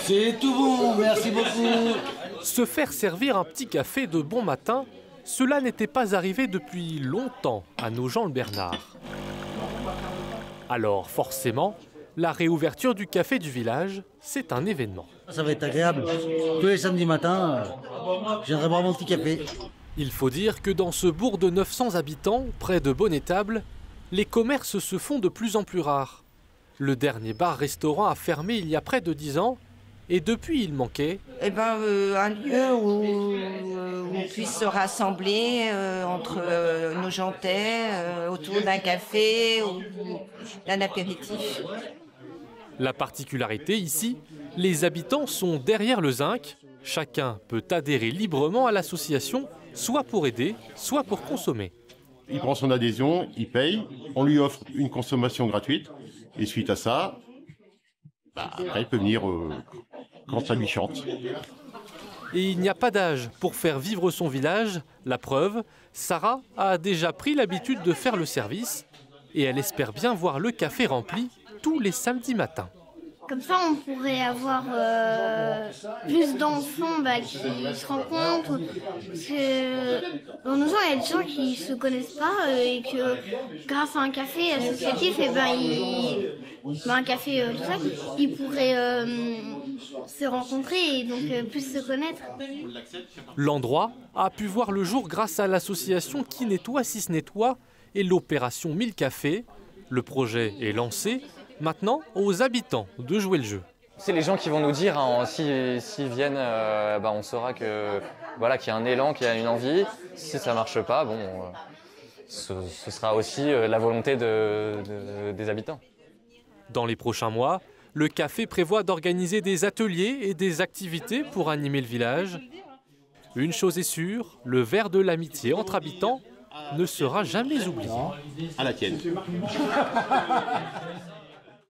C'est tout bon, merci beaucoup. Se faire servir un petit café de bon matin, cela n'était pas arrivé depuis longtemps à Nogent-le-Bernard. Alors forcément, la réouverture du café du village, c'est un événement. Ça va être agréable. Tous les samedis matins, je viendrai boire mon petit café. Il faut dire que dans ce bourg de 900 habitants, près de Bonnétable, les commerces se font de plus en plus rares. Le dernier bar-restaurant a fermé il y a près de 10 ans et depuis il manquait un lieu où on puisse se rassembler entre Nogentais autour d'un café ou d'un apéritif. La particularité ici, les habitants sont derrière le zinc. Chacun peut adhérer librement à l'association, soit pour aider, soit pour consommer. Il prend son adhésion, il paye, on lui offre une consommation gratuite. Et suite à ça, après il peut venir quand ça lui chante. Et il n'y a pas d'âge pour faire vivre son village. La preuve, Sarah a déjà pris l'habitude de faire le service et elle espère bien voir le café rempli tous les samedis matins. Comme ça, on pourrait avoir plus d'enfants qui se rencontrent. Parce que dans nos gens, il y a des gens qui ne se connaissent pas et que grâce à un café associatif, un café tout ça, ils pourraient se rencontrer et donc plus se connaître. L'endroit a pu voir le jour grâce à l'association Qui nettoie si se nettoie et l'opération 1000 cafés. Le projet est lancé. Maintenant, aux habitants de jouer le jeu. C'est les gens qui vont nous dire, s'ils viennent, on saura que, qu'il y a un élan, qu'il y a une envie. Si ça ne marche pas, ce sera aussi la volonté des habitants. Dans les prochains mois, le café prévoit d'organiser des ateliers et des activités pour animer le village. Une chose est sûre, le verre de l'amitié entre habitants ne sera jamais oublié. À la tienne.